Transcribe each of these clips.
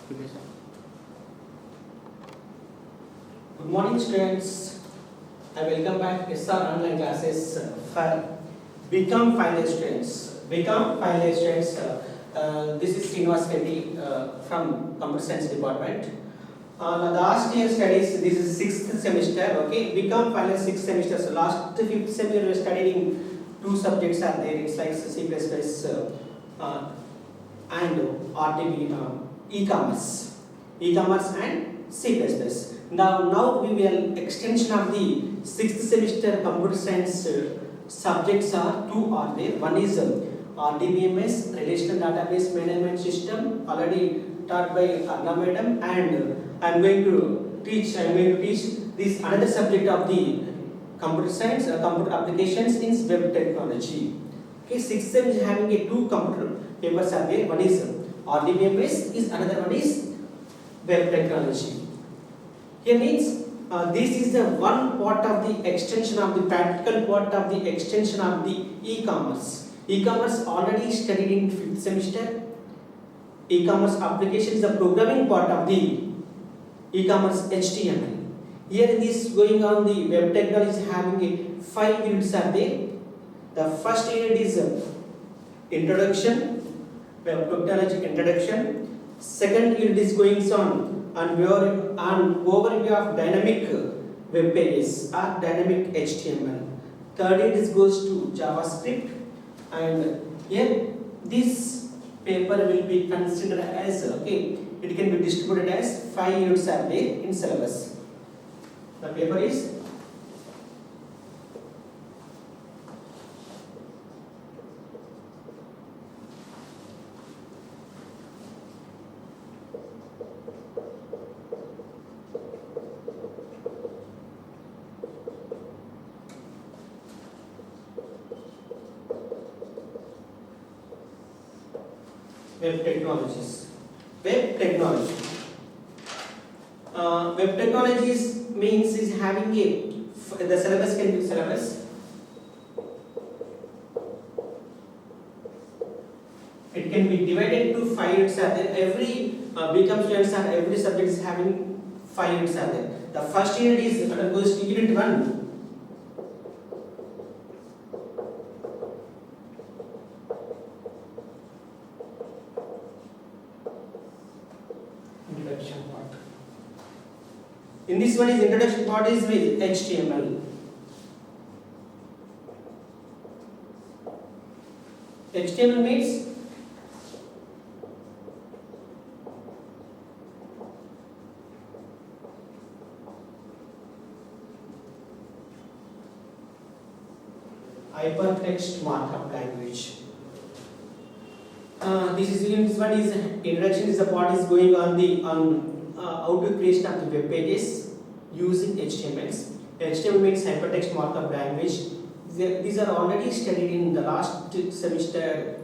Good morning, students. I welcome back SR online classes for BCOM final year students. BCOM final year students. This is Srinivas Reddy from Computer Science Department. Last year studies. This is sixth semester. Okay, BCOM final year sixth semester. So last fifth semester we were studying two subjects are there. It's like C++ and RTB, e-commerce and C++. Now we will extension of the sixth semester computer science subjects are two are there. One is RDBMS, Relational Database Management System, already taught by Arna Madam, and I am going to teach this another subject of the computer science, computer applications in web technology. Okay, sixth sem is having a two computer papers are there. One is RDBMS, is another one is web technology. Here means this is the one part of the extension of the practical part of the extension of the e-commerce. E-commerce already studied in fifth semester. E-commerce application is the programming part of the e-commerce HTML. Here in this going on the web technology is having a 5 units are there. The first unit is introduction, web technology introduction. Second unit is going on overview of dynamic web pages or dynamic HTML. Third unit goes to JavaScript, and here this paper will be considered as it can be distributed as 5 units are there in syllabus. The paper is web technologies. Web technology. Web technologies means is having the syllabus can be syllabus. It can be divided to 5 units are there. Every BCOM students are every subject is having 5 units are there. The first unit is goes to unit 1. Introduction part. In this one is introduction part is with HTML. HTML means hypertext markup language. This one is introduction is the part is going on how to creation of the web pages using HTMLs. HTML means hypertext markup language. These are already studied in the last semester.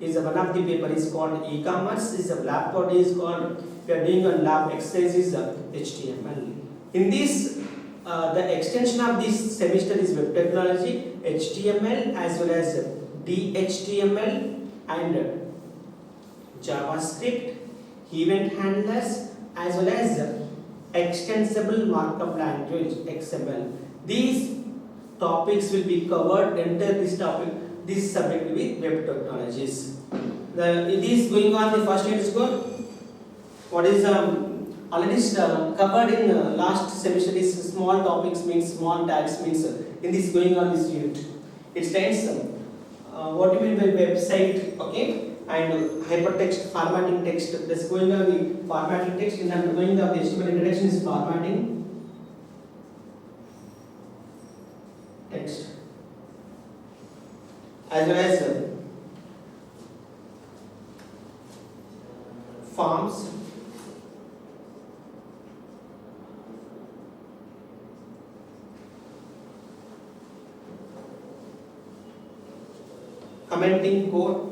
Is one of the paper is called e-commerce. Is a lab part is called we are doing on lab exercise is HTML. In this the extension of this semester is web technology, HTML as well as DHTML and JavaScript, event handlers as well as extensible markup language XML. These topics will be covered under this topic. This subject will be web technologies. It is going on the first unit is good. What is already covered in last semester is small topics means small tags means in this going on this unit. It stands what do you mean by website, okay, and hypertext formatting text. That's going on the formatting text and then going on the HTML introduction is formatting text as well as forms, commenting code,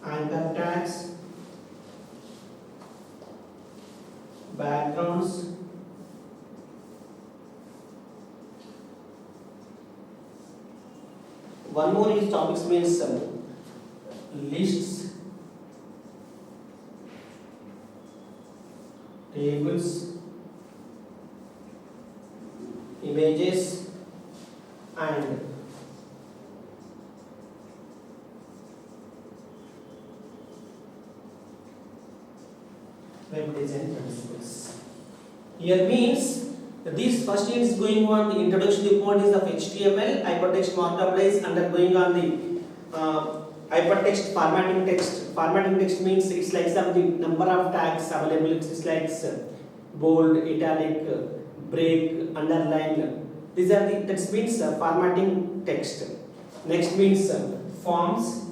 anchor tags, backgrounds, One more is topics means lists, tables, images, and web design principles. Here means this first is going on the introductory part is of HTML, hypertext markup is undergoing on the hypertext formatting text. Formatting text means it's like some the number of tags available. It's like bold, italic, break, underline. These are the that means formatting text. Next means forms,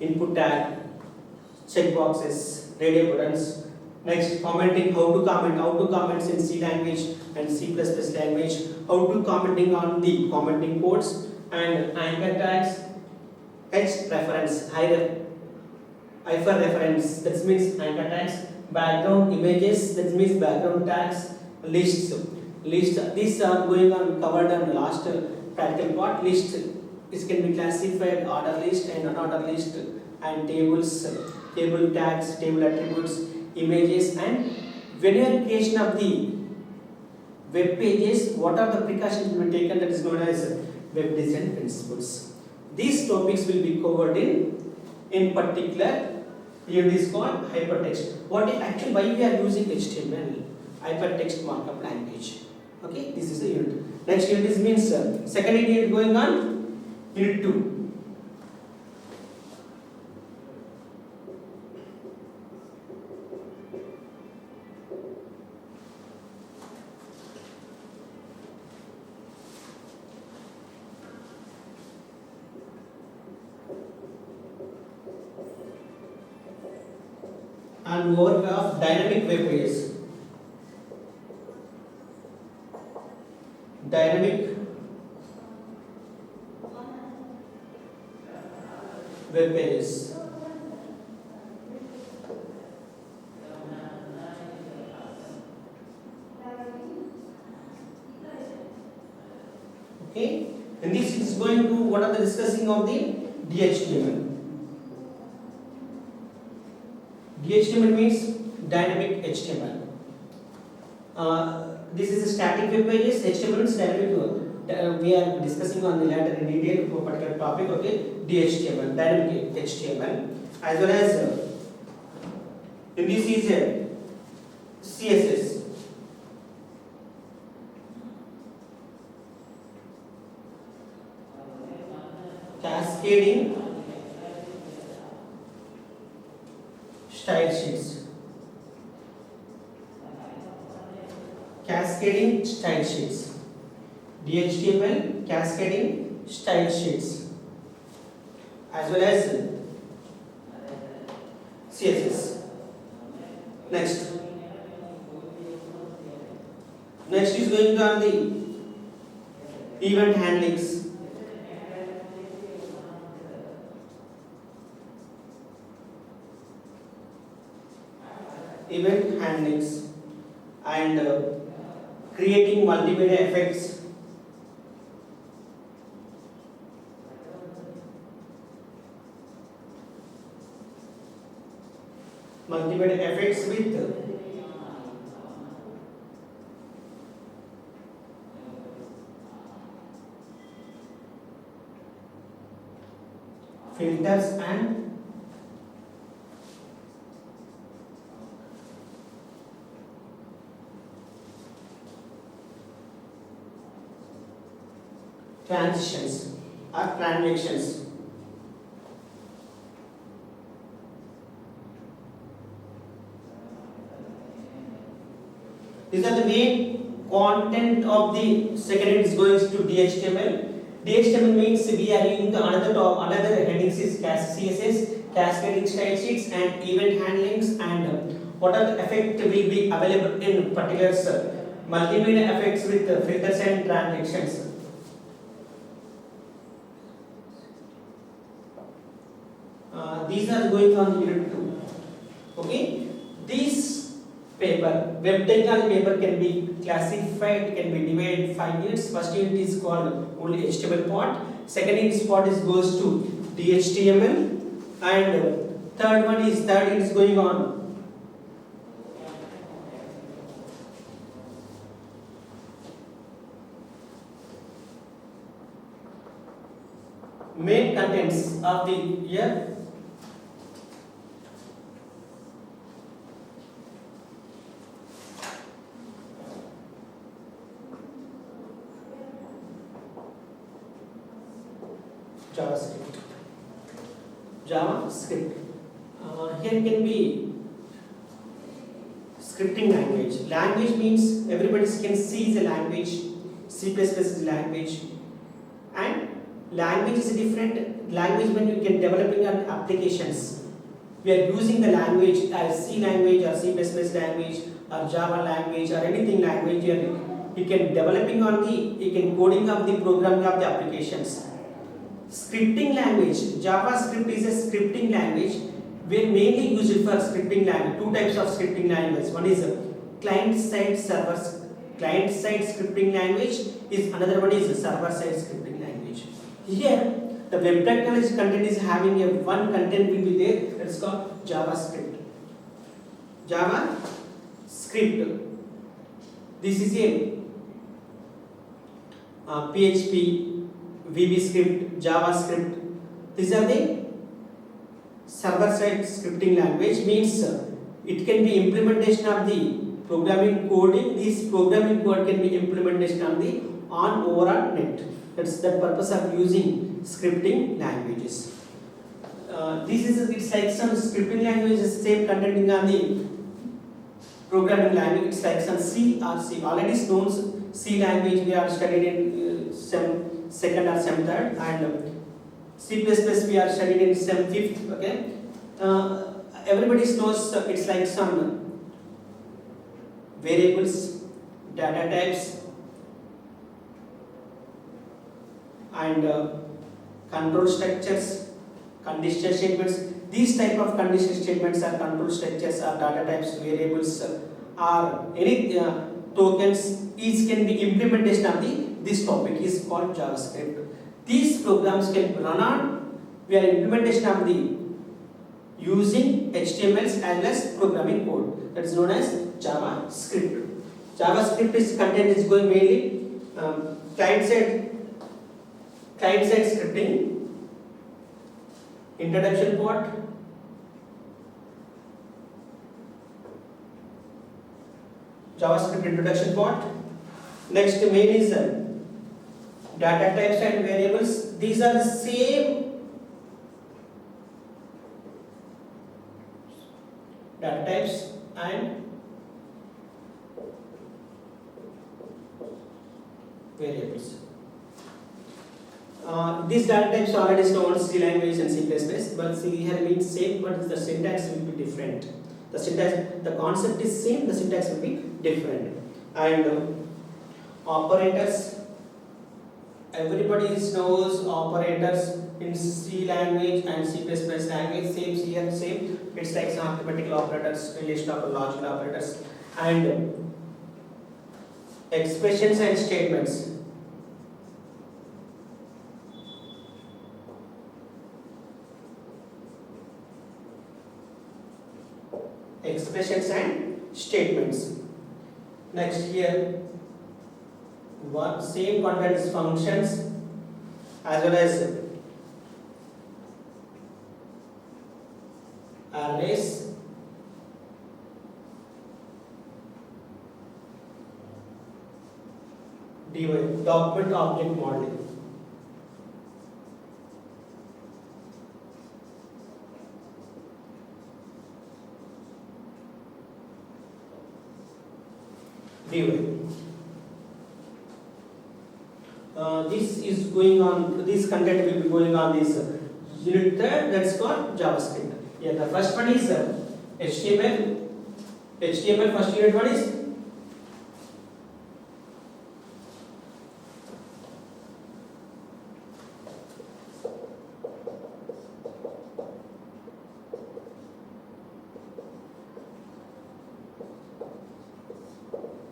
input tag, checkboxes, radio buttons. Next, commenting, how to comment in C language and C++ language, how to commenting on the commenting codes, and anchor tags, H reference, hyphen reference, that means anchor tags, background images, that means background tags, lists. These are going on covered on last practical part. List, this can be classified order list and unordered list, and tables, table tags, table attributes, images, and when you are creation of the web pages, what are the precautions to be taken, that is known as web design principles. These topics will be covered in particular. Here it is called hypertext. What is actually why we are using HTML, hypertext markup language. Okay, this is a unit. Next unit is means second unit going on, unit 2. And overview of dynamic web pages. Dynamic web pages. Okay, and this is going to what are the discussing of the DHTML. DHTML means dynamic HTML. This is a static web pages. HTML means dynamic. We are discussing on the later in detail for particular topic. Okay, DHTML, dynamic HTML, as well as in this is CSS. Cascading style sheets. Cascading style sheets. DHTML, cascading style sheets, as well as CSS. Next is going on the event handlings. Event handlings and creating multimedia effects, with filters and transitions or transactions. These are the main content of the second is going to DHTML. DHTML means we are in the another headings is CSS, cascading style sheets, and event handlings, and what are the effect will be available in particular multimedia effects with filters and transactions. These are going on unit 2. Okay, this paper, web technology paper, can be classified, can be divided 5 units. First unit is called only HTML part. second is what is goes to DHTML, and third is going on main contents of the year. JavaScript. Here can be scripting language. Language means everybody can see the language. C++ is language, and language is a different language when you can developing an applications. We are using the language as C language or C++ language or Java language or anything language. You can developing on the you can coding of the programming of the applications. Scripting language. JavaScript is a scripting language. We mainly use it for scripting language. Two types of scripting language. One is client-side scripting language. Is another one is server-side scripting language. Here, the web technology content is having a one content will be there. That's called JavaScript. JavaScript. This is a PHP. VB script, JavaScript. These are the server-side scripting language. Means it can be implementation of the programming coding. This programming code can be implementation of the on overall net. That's the purpose of using scripting languages. It's like some scripting languages same contenting on the programming language. It's like some C or C. Already known C language we are studied in some second or sem third, and C++ we are studied in sem fifth. Okay, everybody knows it's like some variables, data types, and control structures, conditional statements. These type of conditional statements are control structures, or data types, variables, or any tokens. Each can be implementation of this topic is called JavaScript. These programs can run on where implementation of the using HTMLs as well as programming code. That is known as JavaScript. JavaScript is content is going mainly client-side scripting, introduction part, JavaScript introduction part. Next main is data types and variables. These are the same data types and variables. These data types are already known C language and C++, but C here means same, but the syntax will be different. The syntax, the concept is same, the syntax will be different. And operators. Everybody knows operators in C language and C++ language. Same here, same. It's like some arithmetical operators, relational or logical operators, and expressions and statements. Expressions and statements. Next here. One same contains functions as well as arrays, document object modeling. This is going on. This content will be going on this unit third. That's called JavaScript. Yeah, the first one is HTML. HTML first unit one is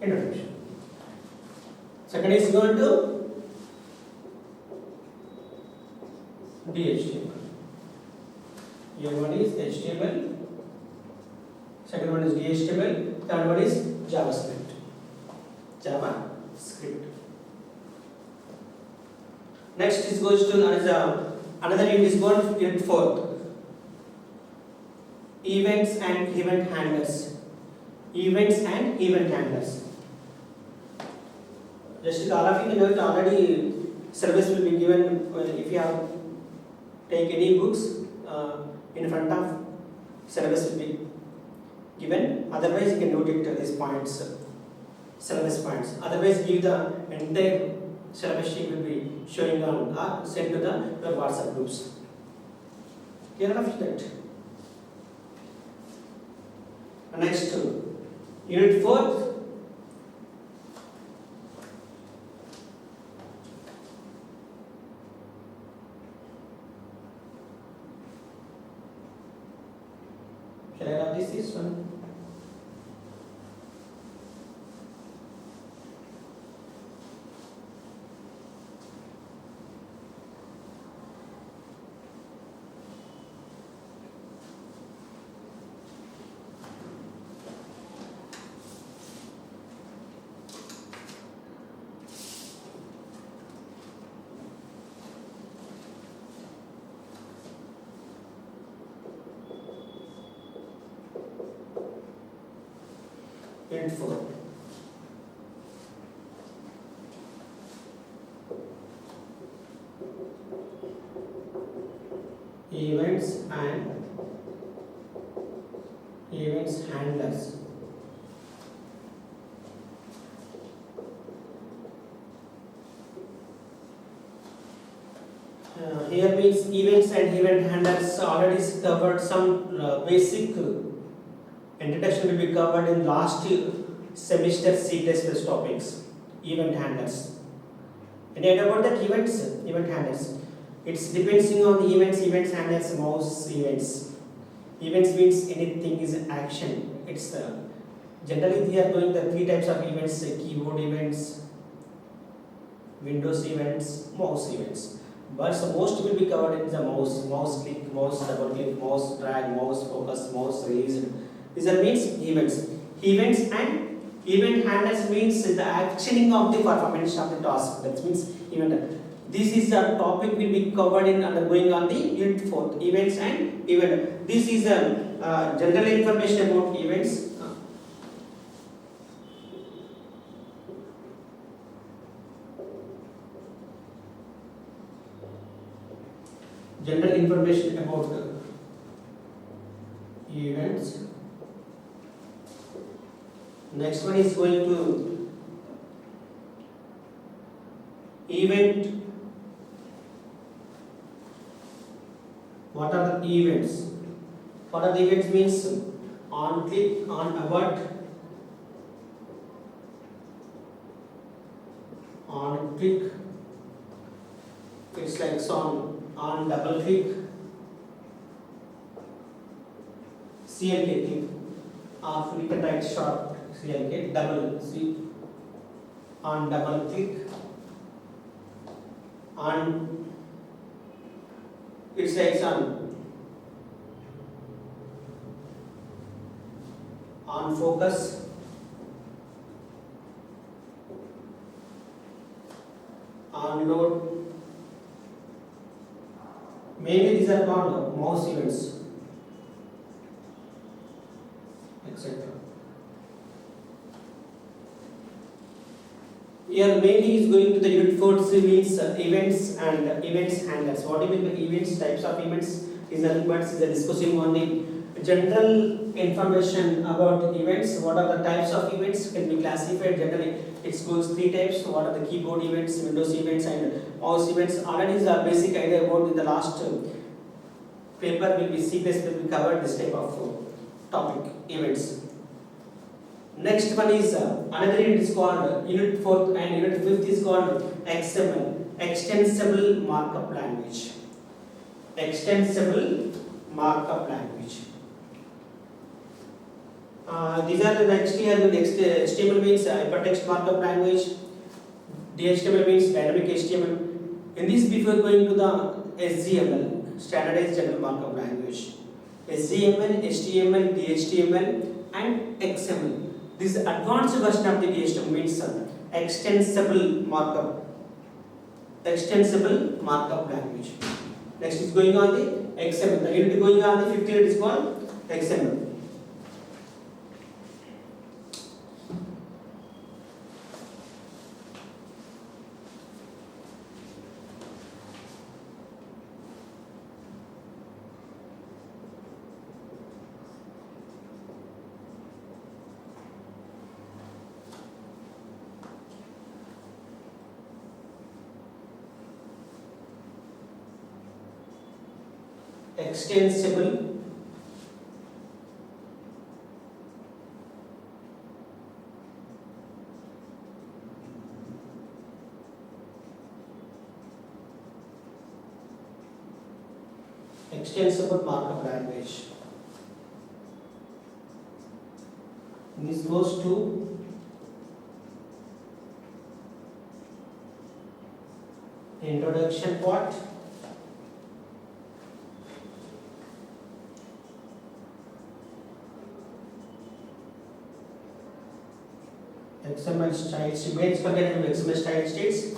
introduction. Second is going to JavaScript. JavaScript. Next is goes to another unit is called unit 4. Events and event handlers. Events and event handlers. Just all of you know it already. Syllabus will be given if you have take any books in front of syllabus will be given. Otherwise, you can note it these points, syllabus points. Otherwise, give the entire syllabus sheet will be showing on or sent to the WhatsApp groups. Clear enough that? Next, unit 4. Shall I have this one? Unit 4. Events and events handlers. Here means events and event handlers already covered some basic introduction will be covered in last semester C++ topics, event handlers. And about that event handlers. It's depending on the events handlers, mouse events. Events means anything is an action. It's generally we are going the 3 types of events: keyboard events, Windows events, mouse events. But most will be covered in the mouse click, mouse double click, mouse drag, mouse focus, mouse release. These are means events. Events and event handlers means the actioning of the performance of the task. That means event. This is the topic will be covered in going on the unit 4. Events and event. This is general information about events. General information about events. Next one is going to event. What are the events? What are the events means on click, on abort, on click. It's like on double click, CLK click, or flick and right short CLK double C, on double click, on it's like on focus, on load. Mainly these are called mouse events, etc. Here mainly is going to the unit 4 means events and events handlers. What do you mean by events? Types of events is nothing but is discussing on the general information about events. What are the types of events can be classified generally? It goes 3 types. What are the keyboard events, Windows events, and mouse events? Already is a basic idea about in the last paper will be C++ will be covered this type of topic events. Next one is another unit is called unit 4th and unit 5th is called XML, extensible markup language. Extensible markup language. These are the next here. HTML means hypertext markup language. HTML means dynamic HTML. In this, before going to the SGML, standardized general markup language. SGML, HTML, DHTML, and XML. This advanced version of the HTML means extensible markup language. Next is going on the XML. The unit going on the 58 is called XML. Extensible markup language. This goes to introduction part. XML styles, images contained in XML style states.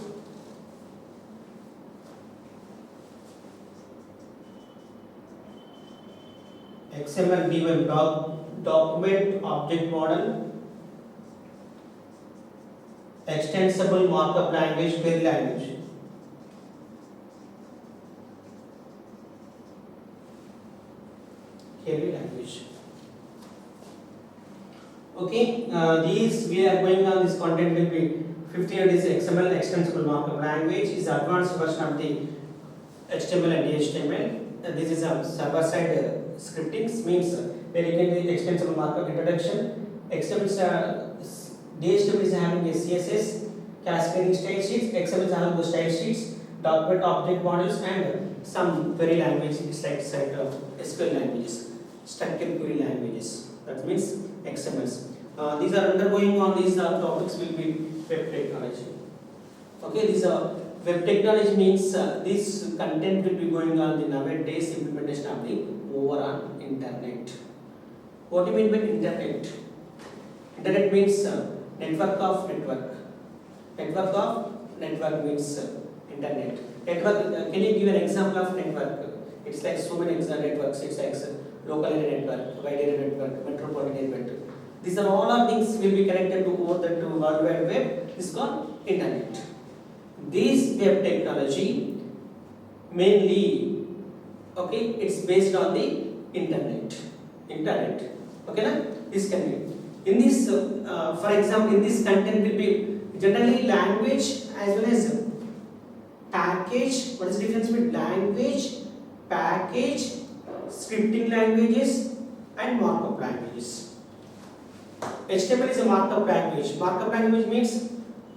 XML BCOM document object model, extensible markup language, query language. Query language. Okay, these we are going on. This content will be 58 is XML extensible markup language is advanced version of the HTML and HTML. This is a server side scripting means where you can do extensible markup introduction. XML HTML is having a CSS, cascading style sheets. XML is having the style sheets, document object models, and some query languages like SQL languages, structured query languages. That means XMLs. These are undergoing on these topics will be web technology. Okay, these are web technology means this content will be going on the nowadays implementation of the overall internet. What do you mean by internet? Internet means network of network. Network of network means internet. Network. Can you give an example of network? It's like so many networks. It's like local area network, wide area network, metropolitan network. These are all our things will be connected to over the World Wide Web. This is called internet. This web technology mainly, okay, it's based on the internet. Okay, na? This can be in this. For example, in this content will be generally language as well as package. What is the difference between language, package, scripting languages, and markup languages? HTML is a markup language. Markup language means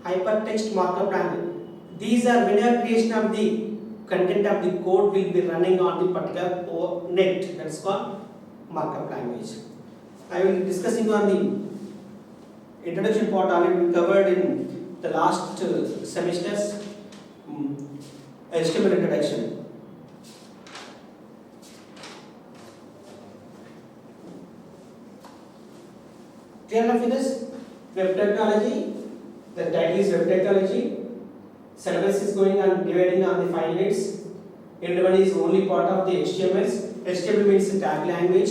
hypertext markup language. These are whenever creation of the content of the code will be running on the particular net. That's called markup language. I will be discussing on the introduction part already covered in the last semesters. HTML introduction. Clear enough with this? Web technology. The title is web technology. Syllabus is going on dividing on the 5 units. Everyone is only part of the HTMLs. HTML means tag language.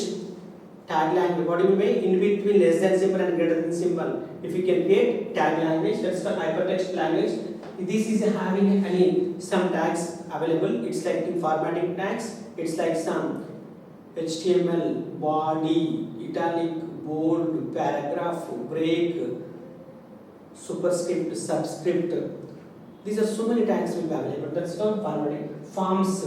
Tag language. What do you mean? In between less than symbol and greater than symbol. If you can get tag language, that's called hypertext language. This is having some tags available. It's like in formatting tags. It's like some HTML, body, italic, bold, paragraph, break, superscript, subscript. These are so many tags will be available. That's called formatting. Forms.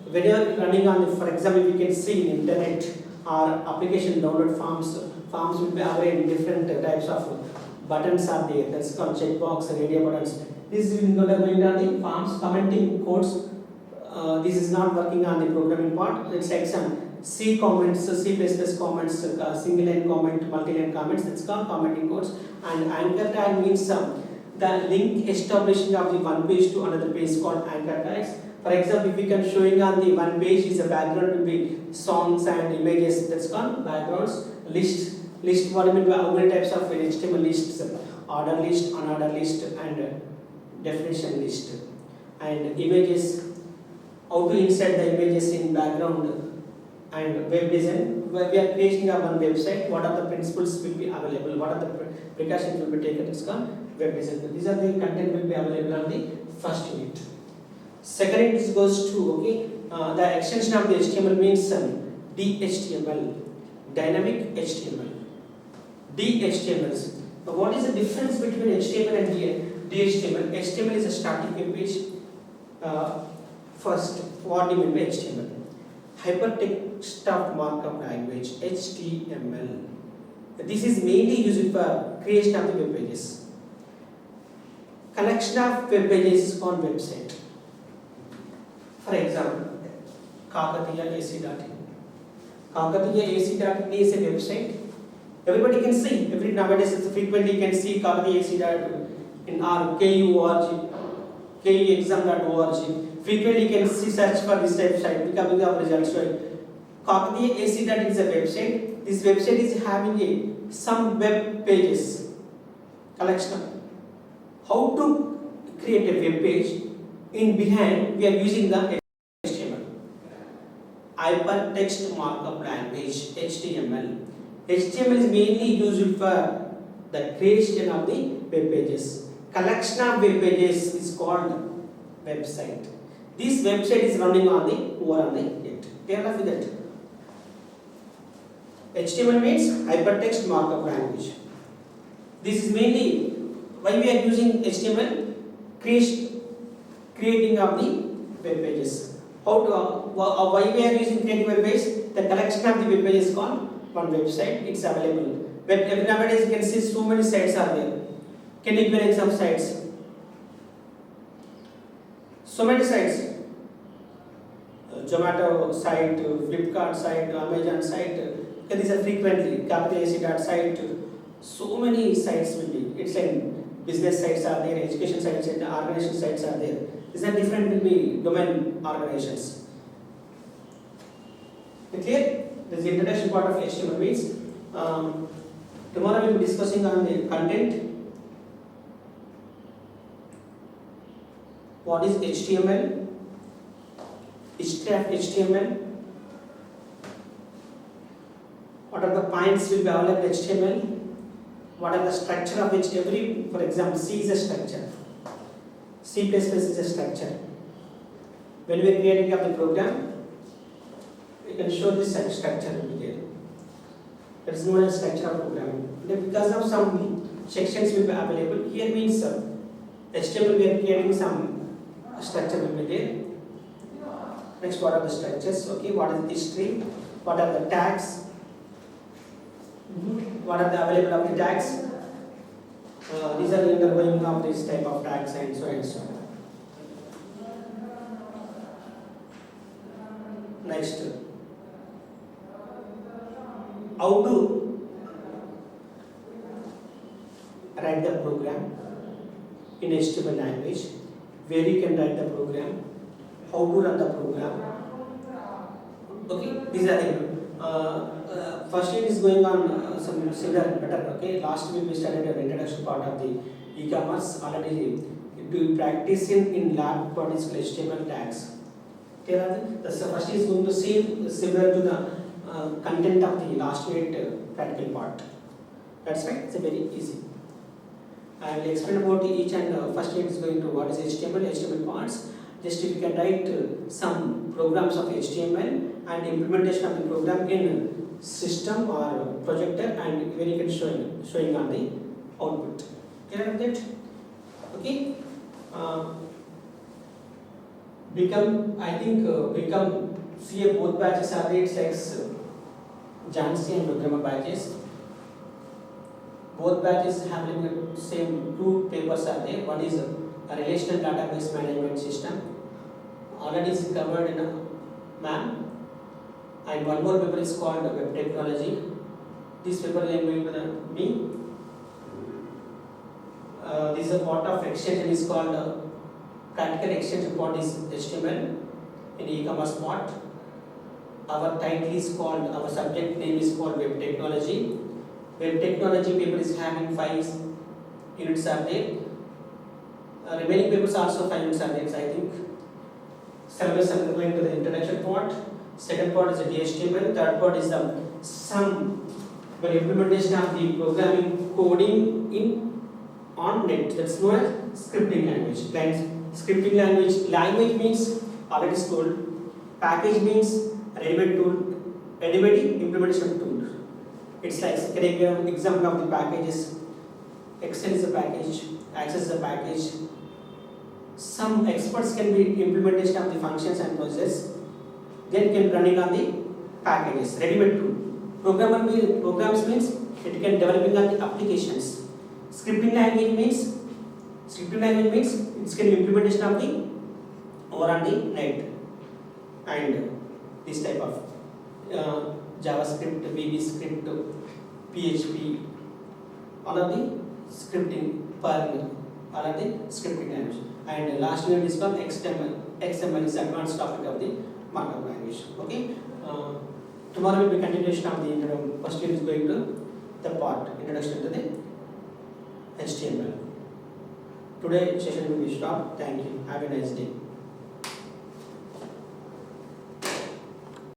When you are running on, for example, you can see in internet or application download forms. Forms will be available in different types of buttons are there. That's called checkbox, radio buttons. This is going to be on the forms, commenting codes. This is not working on the programming part. It's like some C comments, C++ comments, single line comment, multi-line comments. That's called commenting codes. And anchor tag means the link establishing of the one page to another page called anchor tags. For example, if we can showing on the one page is a background will be songs and images. That's called backgrounds. List List, what do you mean by how many types of HTML lists? Order list, unordered list, and definition list. And images, how to insert the images in background, and web design. We are creating a one website. What are the principles will be available? What are the precautions will be taken? It's called web design. These are the content will be available on the first unit. Second unit goes to the extension of the HTML means DHTML, dynamic HTML. DHTMLs. Now, what is the difference between HTML and DHTML? HTML is a static web page. First, what do you mean by HTML? Hypertext markup language, HTML. This is mainly used for creation of the web pages. Collection of web pages on website. For example, kakatiya.ac.in. Kakatiya.ac.in is a website. Everybody can see. Nowadays, frequently you can see kakatiya.ac.in or kuexam.org. Frequently you can see search for this website becoming the results. Kakatiya.ac.in is a website. This website is having some web pages collection. How to create a web page? In behind we are using the HTML, hypertext markup language, HTML. HTML is mainly used for the creation of the web pages. Collection of web pages is called website. This website is running on the net. Clear enough with that? HTML means hypertext markup language. This is mainly why we are using HTML, creating of the web pages. Why we are using creating web pages? The collection of the web pages is called one website. It's available. Nowadays you can see so many sites are there. Can you give an example sites? So many sites. Zomato site, Flipkart site, Amazon site. These are frequently Kakatiya.ac.site. So many sites will be. It's like business sites are there, education sites and organization sites are there. These are different will be domain organizations. Clear? This is the introduction part of HTML means. Tomorrow we will be discussing on the content. What is HTML? History of HTML. What are the points will be available in HTML? What are the structure of which for example, C is a structure. C++ is a structure. When we are creating up the program, we can show this structure will be there. That is known as structure of programming. Because of some sections will be available, here means HTML we are creating some structure will be there. Next, what are the structures? Okay, what is the history? What are the tags? What are the available of the tags? These are the undergoing of this type of tags and so and so. Next, how to write the program in HTML language, where you can write the program, how to run the program. Okay, these are the first year is going on some similar better. Okay, last week we started an introduction part of the e-commerce. Already do practice in lab what is HTML tags. The first is going to see similar to the content of the last week practical part. That's right. It's a very easy. I will explain about each and first year is going to what is HTML parts. Just if you can write some programs of HTML and implementation of the program in system or projector, and when you can showing on the output. Clear with that? Okay. Become CA both batches are there. It's like Jansi and Rudrama batches. Both batches have same two papers are there. One is a relational database management system. Already is covered in a MAM. And one more paper is called web technology. This paper I am going to me. This is a part of extension is called practical extension part is HTML in e-commerce part. Our title is called, our subject name is called web technology. Web technology paper is having 5 units are there. Remaining papers also 5 units are there, I think. Syllabus, I'm going to the introduction part. Second part is the HTML. Third part is the some implementation of the programming coding in on net. That's known as scripting language. Scripting language means already told. Package means ready-made tool, ready-made implementation tool. It's like an example of the packages. Excel is a package, Access is a package. Some experts can be implementation of the functions and processes. Then can run it on the packages, ready-made tool. Programs means it can developing on the applications. Scripting language means it's can be implementation of the over on the net, and this type of JavaScript, VB script, PHP, all of the scripting Perl, all of the scripting language. And last unit is called XML. XML is advanced topic of the markup language. Okay. Tomorrow will be continuation of the first unit is going to the part introduction to the HTML. Today session will be stopped. Thank you. Have a nice day.